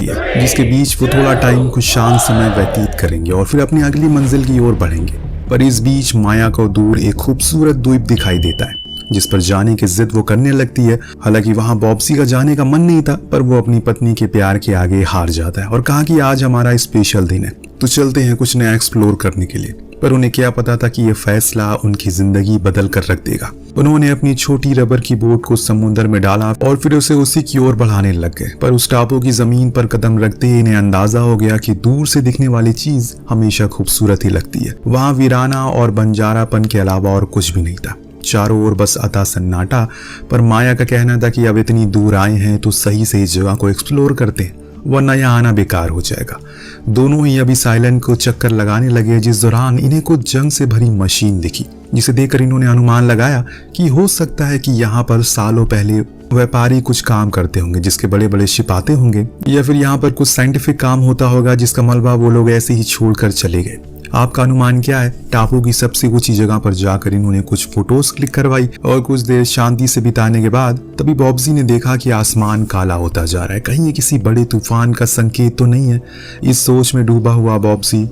है, जिसके बीच वो थोड़ा टाइम कुछ शांत समय व्यतीत करेंगे और फिर अपनी अगली मंजिल की ओर बढ़ेंगे। पर इस बीच माया को दूर एक खूबसूरत द्वीप दिखाई देता है, जिस पर जाने की जिद वो करने लगती है। हालांकि वहां बॉब्सी का जाने का मन नहीं था, पर वो अपनी पत्नी के प्यार के आगे हार जाता है और कहा कि आज हमारा स्पेशल दिन है, तो चलते हैं कुछ नया एक्सप्लोर करने के लिए। पर उन्हें क्या पता था कि यह फैसला उनकी जिंदगी बदल कर रख देगा। उन्होंने अपनी छोटी रबर की बोट को समुद्र में डाला और फिर उसे उसी की ओर बढ़ाने लग गए। पर उस टापू की जमीन पर कदम रखते ही इन्हें अंदाजा हो गया कि दूर से दिखने वाली चीज हमेशा खूबसूरत ही लगती है। वहां वीराना और बंजारापन के अलावा और कुछ भी नहीं था, चारों ओर बस अता सन्नाटा। पर माया का कहना था कि अब इतनी दूर आए हैं तो सही से इस जगह को एक्सप्लोर करते हैं, वरना यहाँ आना बेकार हो जाएगा। दोनों ही अभी साइलेंट को चक्कर लगाने लगे, जिस दौरान इन्हें कुछ जंग से भरी मशीन दिखी, जिसे देखकर इन्होंने अनुमान लगाया कि हो सकता है कि यहाँ पर सालों पहले व्यापारी कुछ काम करते होंगे, जिसके बड़े बड़े शिप आते होंगे, या फिर यहाँ पर कुछ साइंटिफिक काम होता होगा जिसका मलबा वो लोग ऐसे ही छोड़कर चले गए। आपका अनुमान क्या है? टापू की सबसे ऊंची जगह पर जाकर इन्होंने कुछ फोटोज क्लिक करवाई और कुछ देर शांति से बिताने के बाद तभी बॉब्सी ने देखा कि आसमान काला होता जा रहा है। कहीं ये किसी बड़े तूफान का संकेत तो नहीं है? इस सोच में डूबा हुआ बॉब्सी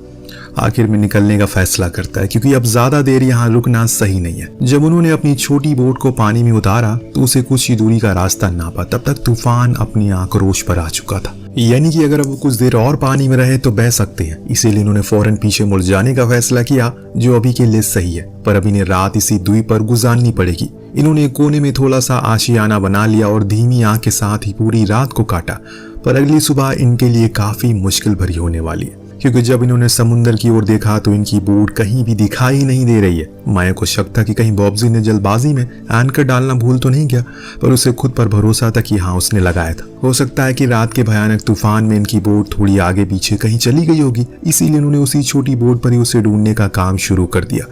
आखिर में निकलने का फैसला करता है, क्योंकि अब ज्यादा देर यहाँ रुकना सही नहीं है। जब उन्होंने अपनी छोटी बोट को पानी में उतारा तो उसे कुछ ही दूरी का रास्ता नापा, तब तक तूफान अपनी आक्रोश पर आ चुका था। यानी कि अगर वो कुछ देर और पानी में रहे तो बह सकते हैं। इसीलिए इन्होंने फौरन पीछे मुड़ जाने का फैसला किया, जो अभी के लिए सही है। पर अब इन्हें रात इसी द्वीप पर गुजारनी पड़ेगी। इन्होंने एक कोने में थोड़ा सा आशियाना बना लिया और धीमी आंख के साथ ही पूरी रात को काटा। पर अगली सुबह इनके लिए काफी मुश्किल भरी होने वाली है, क्योंकि जब इन्होंने समुद्र की ओर देखा तो इनकी बोट कहीं भी दिखाई नहीं दे रही है। माया को शक था कि कहीं बॉब्सी ने जल्दबाजी में एंकर डालना भूल तो नहीं गया, पर उसे खुद पर भरोसा था कि हाँ, उसने लगाया था। हो सकता है कि रात के भयानक तूफान में इनकी बोट थोड़ी आगे पीछे कहीं चली गई होगी, इसीलिए उन्होंने उसी छोटी बोट पर ही उसे ढूंढने का काम शुरू कर दिया।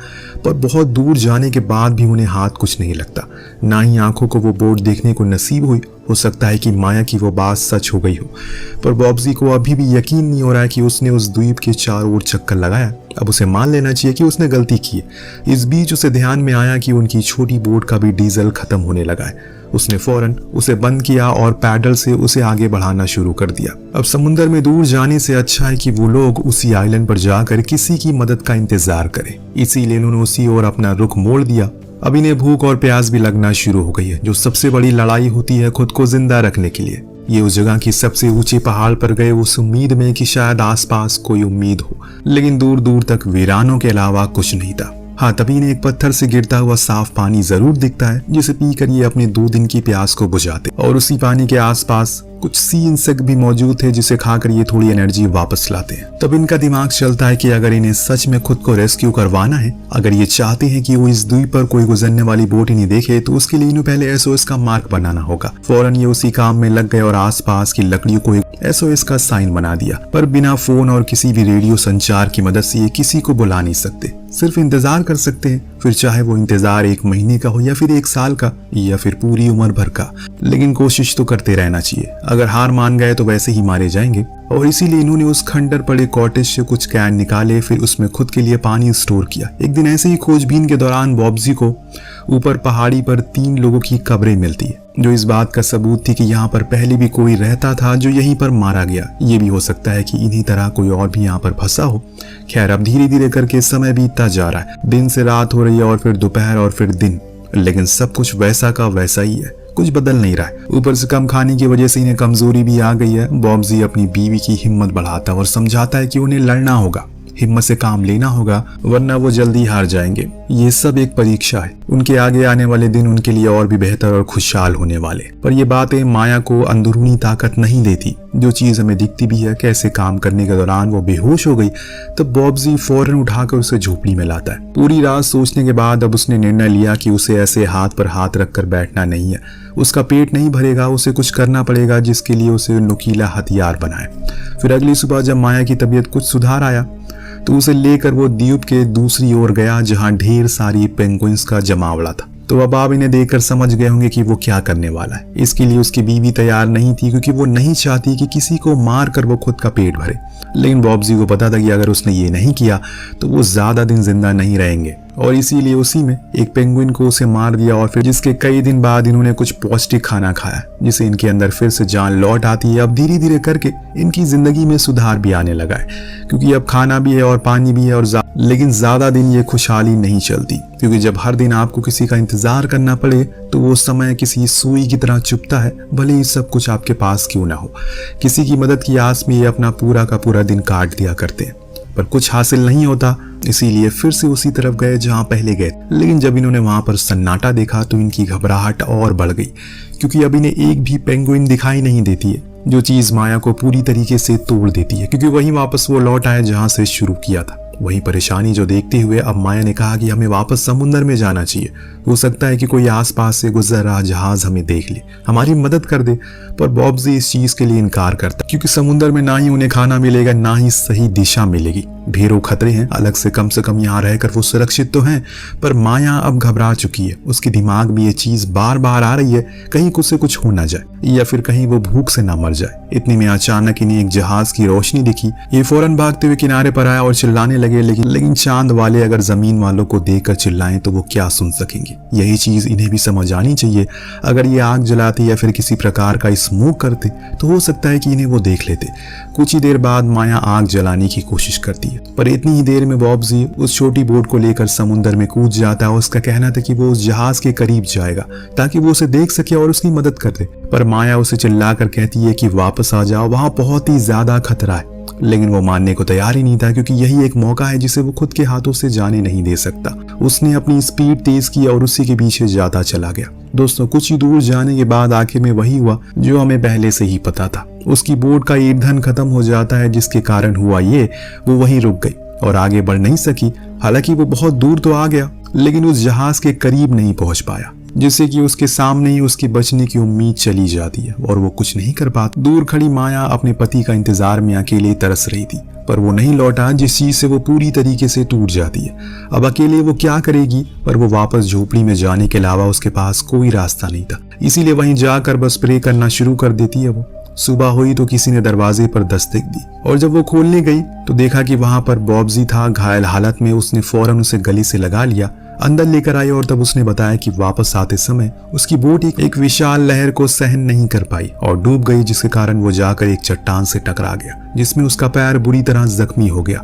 पर बहुत दूर जाने के बाद भी उन्हें हाथ कुछ नहीं लगता, ना ही आंखों को वो बोट देखने को नसीब हुई। हो सकता है कि माया की वो बात सच हो गई हो, पर बॉब्सी को अभी भी यकीन नहीं हो रहा है कि उसने उस द्वीप के चारों ओर चक्कर लगाया। अब उसे मान लेना चाहिए कि उसने गलती की है। इस बीच उसे ध्यान में आया कि उनकी छोटी बोट का भी डीजल खत्म होने लगा है। उसने फौरन उसे बंद किया और पैडल से उसे आगे बढ़ाना शुरू कर दिया। अब समुद्र में दूर जाने से अच्छा है कि वो लोग उसी आइलैंड पर जाकर किसी की मदद का इंतजार करें। इसीलिए उन्होंने उसी ओर अपना रुख मोड़ दिया। अब इन्हें भूख और प्यास भी लगना शुरू हो गई है, जो सबसे बड़ी लड़ाई होती है खुद को जिंदा रखने के लिए। ये उस जगह की सबसे ऊंचे पहाड़ पर गए उस उम्मीद में कि शायद आसपास कोई उम्मीद हो, लेकिन दूर दूर तक वीरानों के अलावा कुछ नहीं था। हाँ, तभी इन्हें एक पत्थर से गिरता हुआ साफ पानी जरूर दिखता है, जिसे पीकर ये अपने 2 दिन की प्यास को बुझाते। और उसी पानी के आसपास कुछ सी इंसेक्ट भी मौजूद थे, जिसे खाकर ये थोड़ी एनर्जी वापस लाते हैं। तब इनका दिमाग चलता है कि अगर इन्हें सच में खुद को रेस्क्यू करवाना है, अगर ये चाहते हैं कि वो इस द्वीप पर कोई गुजरने वाली बोट ही नहीं देखे, तो उसके लिए इन्हें पहले एसओएस का मार्क बनाना होगा। फौरन ये उसी काम में लग गए और आसपास की लकड़ियों को एक एसओएस का साइन बना दिया। पर बिना फोन और किसी भी रेडियो संचार की मदद से ये किसी को बुला नहीं सकते, सिर्फ इंतजार कर सकते हैं। फिर चाहे वो इंतजार 1 महीने का हो या फिर 1 साल का या फिर पूरी उम्र भर का, लेकिन कोशिश तो करते रहना चाहिए। अगर हार मान गए तो वैसे ही मारे जाएंगे। और इसीलिए इन्होंने उस खंडर पड़े कॉटेज से कुछ कैन निकाले, फिर उसमें खुद के लिए पानी स्टोर किया। एक दिन ऐसे ही खोजबीन के दौरान बॉब्सी को ऊपर पहाड़ी पर 3 लोगों की कब्रें मिलती है, जो इस बात का सबूत थी कि यहाँ पर पहले भी कोई रहता था जो यहीं पर मारा गया। ये भी हो सकता है कि इन्हीं तरह कोई और भी यहाँ पर फंसा हो। खैर, अब धीरे धीरे करके समय बीतता जा रहा है। दिन से रात हो रही है और फिर दोपहर और फिर दिन, लेकिन सब कुछ वैसा का वैसा ही है, कुछ बदल नहीं रहा है। ऊपर से कम खाने की वजह से इन्हें कमजोरी भी आ गई है। बॉब्सी अपनी बीवी की हिम्मत बढ़ाता है और समझाता है कि उन्हें लड़ना होगा, हिम्मत से काम लेना होगा, वरना वो जल्दी हार जाएंगे। ये सब एक परीक्षा है। उनके आगे आने वाले दिन उनके लिए और भी बेहतर और खुशहाल होने वाले। पर ये बातें माया को अंदरूनी ताकत नहीं देती, जो चीज हमें दिखती भी है। कैसे काम करने के दौरान वो बेहोश हो गई, तब बॉब्सी फौरन उठाकर उसे झोपड़ी में लाता है। पूरी रात सोचने के बाद अब उसने निर्णय लिया कि उसे ऐसे हाथ पर हाथ रखकर बैठना नहीं है। उसका पेट नहीं भरेगा, उसे कुछ करना पड़ेगा जिसके लिए उसे नुकीला हथियार बनाए। फिर अगली सुबह जब माया की तबीयत कुछ सुधार आया तो उसे लेकर वो द्वीप के दूसरी ओर गया, जहां ढेर सारी पेंगुइन्स का जमावड़ा था। तो अब आप इन्हें देखकर समझ गए होंगे कि वो क्या करने वाला है। इसके लिए उसकी बीवी तैयार नहीं थी, क्योंकि वो नहीं चाहती कि किसी को मार कर वो खुद का पेट भरे। लेकिन बॉब्सी को पता था कि अगर उसने ये नहीं किया तो वो ज्यादा दिन जिंदा नहीं रहेंगे। और इसीलिए उसी में एक पेंगुइन को उसे मार दिया और फिर जिसके कई दिन बाद इन्होंने कुछ पौष्टिक खाना खाया जिससे इनके अंदर फिर से जान लौट आती है। अब धीरे धीरे करके इनकी जिंदगी में सुधार भी आने लगा है क्योंकि अब खाना भी है और पानी भी है और लेकिन ज्यादा दिन ये खुशहाली नहीं चलती क्योंकि जब हर दिन आपको किसी का इंतजार करना पड़े तो वो समय किसी सुई की तरह चुभता है, भले ही सब कुछ आपके पास क्यों ना हो। किसी की मदद की आस में ये अपना पूरा का पूरा दिन काट दिया करते हैं पर कुछ हासिल नहीं होता, इसीलिए फिर से उसी तरफ गए जहां पहले गए। लेकिन जब इन्होंने वहां पर सन्नाटा देखा तो इनकी घबराहट और बढ़ गई क्योंकि अब इन्हें एक भी पेंगुइन दिखाई नहीं देती है, जो चीज माया को पूरी तरीके से तोड़ देती है क्योंकि वहीं वापस वो लौट आए जहां से शुरू किया था। वही परेशानी जो देखते हुए अब माया ने कहा कि हमें वापस समुद्र में जाना चाहिए, हो सकता है कि कोई आसपास से गुजर रहा जहाज हमें देख ले, हमारी मदद कर दे। पर बॉब्जी इस चीज के लिए इनकार करता क्योंकि समुद्र में ना ही उन्हें खाना मिलेगा ना ही सही दिशा मिलेगी। ढेरों खतरे हैं, अलग से कम यहाँ रहकर वो सुरक्षित तो हैं, पर माया अब घबरा चुकी है। उसके दिमाग में ये चीज बार बार आ रही है कहीं उससे कुछ हो ना जाए या फिर कहीं वो भूख से ना मर जाए। इतने में अचानक इन्हें एक जहाज की रोशनी दिखी। ये फौरन भागते हुए किनारे पर आया और चिल्लाने लगे, लेकिन चांद वाले अगर जमीन वालों को देखकर चिल्लाएं तो वो क्या सुन सकेंगे। यही चीज इन्हें भी समझ आनी चाहिए। अगर ये आग जलाते या फिर किसी प्रकार का स्मोक करते तो हो सकता है कि इन्हें वो देख लेते। कुछ ही देर बाद माया आग जलाने की कोशिश करती है पर इतनी ही देर में बॉब्जी उस छोटी बोट को लेकर समुद्र में कूद जाता है। उसका कहना था कि वो उस जहाज के करीब जाएगा ताकि वो उसे देख सके और उसकी मदद कर दे, पर माया उसे चिल्लाकर कहती है कि वापस आ जाओ, वहां बहुत ही ज्यादा खतरा है। लेकिन वो मानने को तैयार ही नहीं था क्योंकि यही एक मौका है जिसे वो खुद के हाथों से जाने नहीं दे सकता। उसने अपनी स्पीड तेज की और उसी के पीछे जाता चला गया। दोस्तों, कुछ ही दूर जाने के बाद आखिर में वही हुआ जो हमें पहले से ही पता था। उसकी बोट का ईंधन खत्म हो जाता है जिसके कारण हुआ ये वो वहीं रुक गई और आगे बढ़ नहीं सकी। हालांकि वो बहुत दूर तो आ गया लेकिन उस जहाज के करीब नहीं पहुंच पाया, जिससे कि उसके सामने ही उसके बचने की उम्मीद चली जाती है और वो कुछ नहीं कर पाती। दूर खड़ी माया अपने पति का इंतजार में अकेले तरस रही थी पर वो नहीं लौटा, जिस चीज से वो पूरी तरीके से टूट जाती है। अब अकेले वो क्या करेगी, पर वो वापस झोपड़ी में जाने के अलावा उसके पास कोई रास्ता नहीं था, इसीलिए वहीं जाकर बस प्रे करना शुरू कर देती है। वो सुबह हुई तो किसी ने दरवाजे पर दस्तक दी और जब वो खोलने गई तो देखा कि वहां पर बॉब्जी था घायल हालत में। उसने फौरन उसे गले से लगा लिया, अंदर लेकर आई और तब उसने बताया कि वापस आते समय उसकी बोट एक विशाल लहर को सहन नहीं कर पाई और डूब गई, जिसके कारण वो जाकर एक चट्टान से टकरा गया जिसमें उसका पैर बुरी तरह जख्मी हो गया।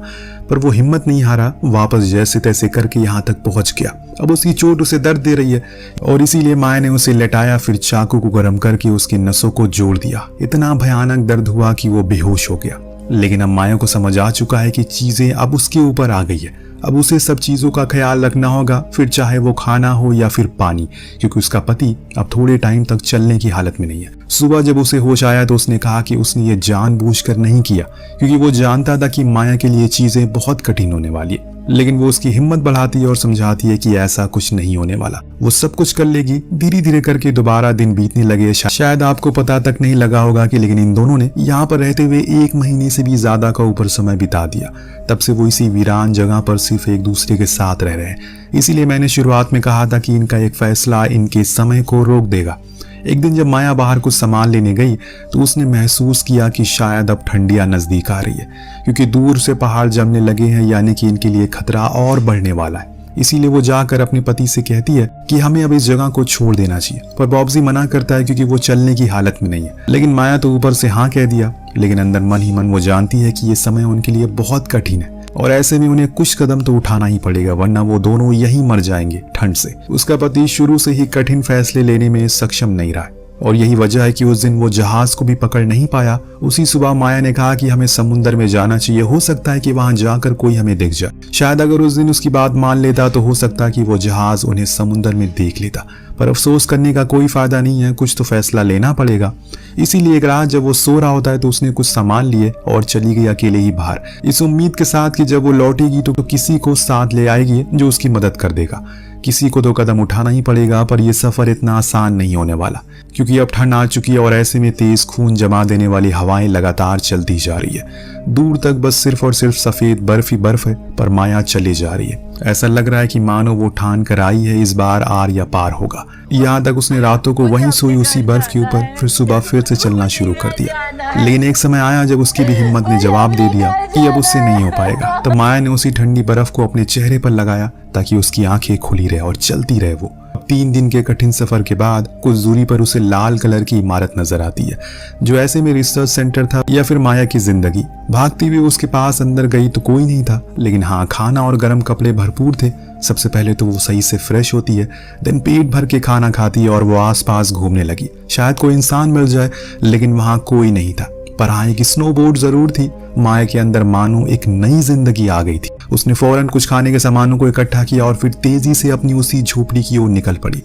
पर वो हिम्मत नहीं हारा, वापस जैसे तैसे करके यहाँ तक पहुंच गया। अब उसकी चोट उसे दर्द दे रही है और इसीलिए माया ने उसे लेटाया, फिर चाकू को गर्म करके उसकी नसों को जोड़ दिया। इतना भयानक दर्द हुआ कि वो बेहोश हो गया। लेकिन अब माया को समझ आ चुका है कि चीजें अब उसके ऊपर आ गई है। अब उसे सब चीजों का ख्याल रखना होगा, फिर चाहे वो खाना हो या फिर पानी, क्योंकि उसका पति अब थोड़े टाइम तक चलने की हालत में नहीं है। सुबह जब उसे होश आया तो उसने कहा कि उसने ये जानबूझकर नहीं किया क्योंकि वो जानता था कि माया के लिए चीजें बहुत कठिन होने वाली है। लेकिन वो उसकी हिम्मत बढ़ाती है और समझाती है कि ऐसा कुछ नहीं होने वाला, वो सब कुछ कर लेगी। धीरे धीरे करके दोबारा दिन बीतने लगे। शायद आपको पता तक नहीं लगा होगा कि लेकिन इन दोनों ने यहाँ पर रहते हुए 1 महीने से भी ज्यादा का ऊपर समय बिता दिया। तब से वो इसी वीरान जगह पर सिर्फ एक दूसरे के साथ रह रहे हैं। इसीलिए मैंने शुरुआत में कहा था कि इनका एक फैसला इनके समय को रोक देगा। एक दिन जब माया बाहर कुछ सामान लेने गई तो उसने महसूस किया कि शायद अब ठंडियां नजदीक आ रही है क्योंकि दूर से पहाड़ जमने लगे हैं, यानी कि इनके लिए खतरा और बढ़ने वाला है। इसीलिए वो जाकर अपने पति से कहती है कि हमें अब इस जगह को छोड़ देना चाहिए, पर बॉब्जी मना करता है क्योंकि वो चलने की हालत में नहीं है। लेकिन माया तो ऊपर से हाँ कह दिया, लेकिन अंदर मन ही मन वो जानती है कि ये समय उनके लिए बहुत कठिन है और ऐसे में उन्हें कुछ कदम तो उठाना ही पड़ेगा, वरना वो दोनों यहीं मर जाएंगे ठंड से। उसका पति शुरू से ही कठिन फैसले लेने में सक्षम नहीं रहा और यही वजह है कि उस दिन वो जहाज को भी पकड़ नहीं पाया। उसी सुबह माया ने कहा कि हमें समुद्र में जाना चाहिए, हो सकता है कि वहां जाकर कोई हमें दिख जाए। शायद अगर उस दिन उसकी बात मान लेता तो हो सकता कि वो जहाज उन्हें समुद्र में देख लेता, पर अफसोस करने का कोई फायदा नहीं है, कुछ तो फैसला लेना पड़ेगा। इसीलिए एक रात जब वो सो रहा होता है तो उसने कुछ सामान लिए और चली गई अकेले ही बाहर, इस उम्मीद के साथ कि जब वो लौटेगी तो किसी को साथ ले आएगी जो उसकी मदद कर देगा। किसी को तो कदम उठाना ही पड़ेगा, पर यह सफर इतना आसान नहीं होने वाला क्योंकि अब ठंड आ चुकी है और ऐसे में तेज खून जमा देने वाली हवाएं लगातार चलती जा रही है। दूर तक बस सिर्फ और सिर्फ सफेद बर्फ ही बर्फ है, पर माया चली जा रही है। ऐसा लग रहा है कि मानो वो ठान कर आई है इस बार आर या पार होगा। यहाँ तक उसने रातों को वहीं सोई उसी बर्फ के ऊपर, फिर सुबह फिर से चलना शुरू कर दिया। लेकिन एक समय आया जब उसकी भी हिम्मत ने जवाब दे दिया कि अब उससे नहीं हो पाएगा। तो माया ने उसी ठंडी बर्फ को अपने चेहरे पर लगाया ताकि उसकी आंखें खुली रहे और चलती रहे। वो 3 दिन के कठिन सफर के बाद कुछ दूरी पर उसे लाल कलर की इमारत नजर आती है, जो ऐसे में रिसर्च सेंटर था या फिर माया की जिंदगी। भागती हुई उसके पास अंदर गई तो कोई नहीं था, लेकिन हाँ, खाना और गर्म कपड़े भरपूर थे। सबसे पहले तो वो सही से फ्रेश होती है, देन पेट भर के खाना खाती है और वो आसपास घूमने लगी। शायद कोई इंसान मिल जाए, लेकिन वहां कोई नहीं था। पर हाँ, एक स्नोबोर्ड जरूर थी। माया के अंदर मानो एक नई जिंदगी आ गई थी। उसने फौरन कुछ खाने के सामानों को इकट्ठा किया और फिर तेजी से अपनी उसी झोपड़ी की ओर निकल पड़ी।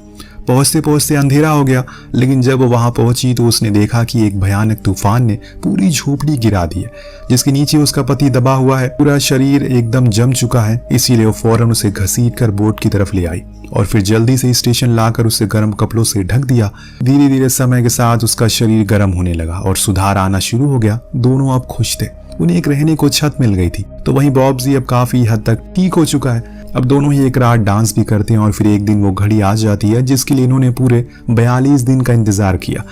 पहुंचते पहुंचते अंधेरा हो गया, लेकिन जब वो वहां पहुंची तो उसने देखा कि एक भयानक तूफान ने पूरी झोपड़ी गिरा दी है, जिसके नीचे उसका पति दबा हुआ है। पूरा शरीर एकदम जम चुका है, इसीलिए वो फौरन उसे घसीट कर बोट की तरफ ले आई और फिर जल्दी से स्टेशन लाकर उसे गर्म कपड़ों से ढक दिया। धीरे धीरे समय के साथ उसका शरीर गर्म होने लगा और सुधार आना शुरू हो गया। दोनों अब खुश थे। उन्हें एक रहने को छत मिल गई थी। तो वहीं बॉब्जी अब काफी हद तक ठीक हो चुका है। अब दोनों ही एक रात डांस भी करते हैं और फिर एक दिन वो घड़ी आ जाती है जिसके लिए इन्होंने पूरे 42 दिन का इंतजार किया।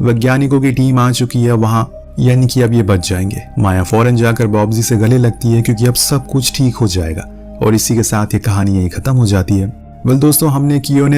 वैज्ञानिकों की टीम आ चुकी है वहां, यानी कि अब ये बच जाएंगे। माया फौरन जाकर बॉब्जी से गले लगती है क्योंकि अब सब कुछ ठीक हो जाएगा। और इसी के साथ ये कहानी यही खत्म हो जाती है। वेल दोस्तों, हमने कियो ने